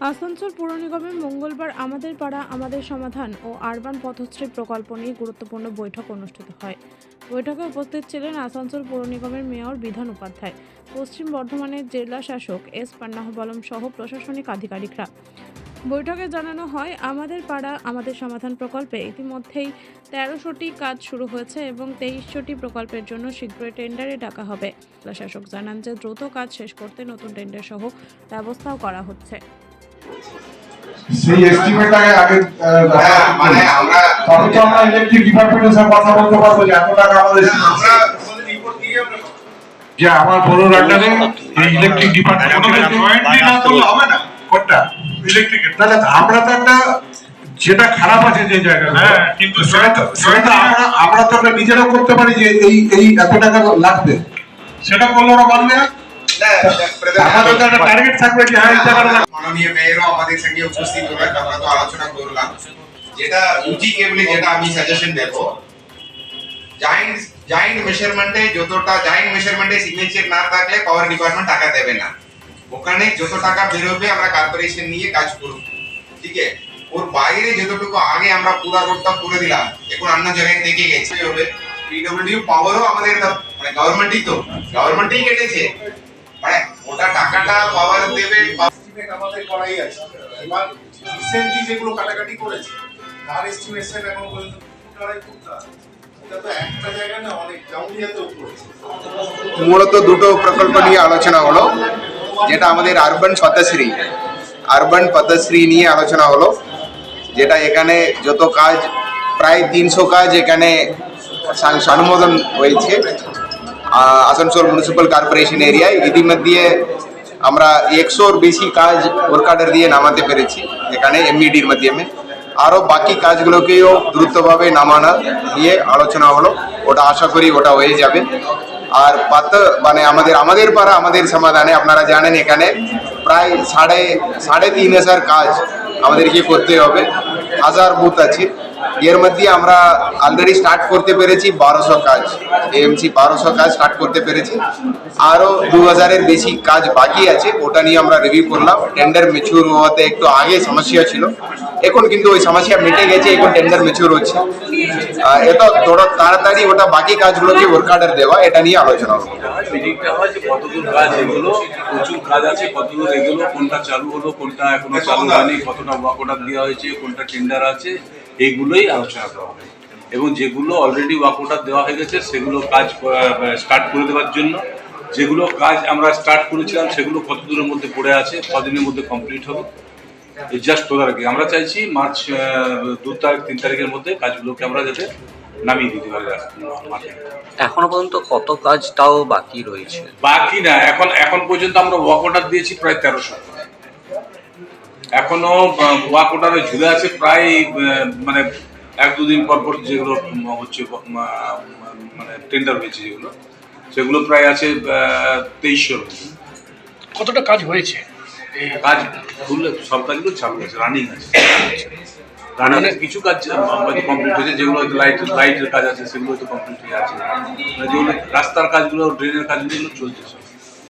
আসানসোল পৌর নিগমের মঙ্গলবার আমাদের পাড়া আমাদের সমাধান ও আরবান পথশ্রী প্রকল্প নিয়ে গুরুত্বপূর্ণ বৈঠক অনুষ্ঠিত হয়। বৈঠকে উপস্থিত ছিলেন আসানসোল পৌর নিগমের মেয়র বিধান উপাধ্যায়, পশ্চিম বর্ধমানের জেলা শাসক এস পান্নাহবলম সহ প্রশাসনিক আধিকারিকরা। বৈঠকে জানানো হয়, আমাদের পাড়া আমাদের সমাধান প্রকল্পে ইতিমধ্যেই 1300টি কাজ শুরু হয়েছে এবং 2300টি প্রকল্পের জন্য শীঘ্রই টেন্ডারে ডাকা হবে। জেলা শাসক জানান যে দ্রুত কাজ শেষ করতে নতুন টেন্ডার সহ ব্যবস্থাও করা হচ্ছে। সেই এস্টিমেটটাকে আগে মানে আমরা তবে তো আমরা ইলেকট্রিক ডিপার্টমেন্টের সাথে কথা বলতে পারবো যে এত টাকা আমাদের আমরা রিপোর্ট দিয়ে আমরা যে আমার বড় রান্নারে এই ইলেকট্রিক ডিপার্টমেন্টের জয়েন্টলি না করলে হবে না কোনটা ইলেকট্রিকের তাহলে আমরা তো একটা যেটা খারাপ আছে যে জায়গা হ্যাঁ কিন্তু সেটা আমরা তো নিজেরাও করতে পারি যে এই এত টাকা লাগবে সেটা করলে ওরা মানবে না। মাননীয় মেয়রও আমাদের সঙ্গে উপস্থিত হলেন, আমরা তো আলোচনা করলাম। যেটা উচিত বলে যেটা আমি সাজেশন দেব, জয়েন্ট মেজারমেন্টে যতটা জয়েন্ট মেজারমেন্টে সিগনেচার না থাকলে পাওয়ার ডিপার্টমেন্ট টাকা দেবে না। ওখানে যত টাকা বেরোবে আমরা কর্পোরেশন নিয়ে কাজ করব, ঠিক আছে? ওর বাইরে যতটুকু আগে আমরা পুরো রোডটা করে দিলাম, এখন অন্য জায়গায় থেকে গেছে হবে। পিডব্লিউডি পাওয়ারও আমাদের মানে গভর্নমেন্টই কেটেছে, মানে ওটা টাকাটা পাওয়ার দেবে আমাদের করাই আছে। এবার রিসেন্টলি যেগুলো কাটাকাটি করেছে তার এস্টিমেশন এখন পর্যন্ত এটা তো একটা জায়গা না, অনেক জাউলিয়াতেও করেছে। মূলত দুটো প্রকল্প নিয়ে আলোচনা হলো, যেটা আমাদের আরবান পথশ্রী নিয়ে আলোচনা হলো, যেটা এখানে যত কাজ প্রায় 300 কাজ এখানে অনুমোদন হয়েছে আসানসোল মিউনিসিপ্যাল কর্পোরেশন এরিয়ায়। ইতিমধ্যে আমরা 100-র বেশি কাজ ওয়ার্ক অর্ডার দিয়ে নামাতে পেরেছি এখানে এমইডির মাধ্যমে। আরও বাকি কাজগুলোকেও দ্রুতভাবে নামানো নিয়ে আলোচনা হলো, ওটা আশা করি ওটা হয়ে যাবে। আর মানে আমাদের পাড়া আমাদের সমাধানে আপনারা জানেন এখানে প্রায় 3,500 কাজ আমাদেরকে করতে হবে, 1000 বুথ আছে। এর মধ্যে আমরা অলরেডি স্টার্ট করতে পেরেছি 1200 কাজ, এএমসি 1200 কাজ স্টার্ট করতে পেরেছি। আরও 2000-এর বেশি কাজ বাকি আছে, ওটা নিয়ে আমরা রিভিউ করলাম। টেন্ডার ম্যাচিউর হওয়াতে একটু আগে সমস্যা ছিল, এখন কিন্তু ওই সমস্যা মিটে গেছে, এখন টেন্ডার ম্যাচিউর হচ্ছে। এটা থোড়া তাড়াতাড়ি ওটা বাকি কাজগুলোকে ওয়ার্ক অর্ডার দেওয়া, এটা নিয়ে আলোচনা হলো। মিটিংটা হয় যে কতদূর কাজ এগুলো, প্রচুর কাজ আছে, কতদূর এগুলো, কোনটা চালু হলো, কোনটা এখনো চালু হয়নি, কতটা ওয়ার্ক অর্ডার দেওয়া হয়েছে, কোনটা টেন্ডার আছে, এইগুলোই আলোচনা করা হবে। এবং যেগুলো অলরেডি ওয়ার্ক অর্ডার দেওয়া হয়ে গেছে সেগুলো কাজ স্টার্ট করে দেওয়ার জন্য, যেগুলো কাজ আমরা স্টার্ট করেছিলাম সেগুলো কত দূরের মধ্যে পড়ে আছে, কদিনের মধ্যে কমপ্লিট হবে, জাস্ট তোলার আগে আমরা চাইছি মার্চ 2 তারিখ 3 তারিখের মধ্যে কাজগুলোকে আমরা যাতে নামিয়ে দিতে পারি মাঠে। এখনো পর্যন্ত কত কাজ তাও বাকি রয়েছে? বাকি না, এখন পর্যন্ত আমরা ওয়ার্ক অর্ডার দিয়েছি প্রায় 1300। এখনো ওয়ার্ক অর্ডারে ঝুলে আছে প্রায় মানে 1-2 দিন পর যেগুলো হচ্ছে মানে টেন্ডার হয়েছে যেগুলো, সেগুলো প্রায় আছে 2300। কতটা কাজ হয়েছে? কাজ খুললে সব কাজগুলো চালু আছে, রানিং আছে। কিছু কাজ হয়তো কমপ্লিট হয়েছে, যেগুলো হয়তো লাইটের কাজ আছে সেগুলো হয়তো কমপ্লিট হয়ে আছে। যেগুলো রাস্তার কাজগুলো, ড্রেনের কাজগুলো চলছে।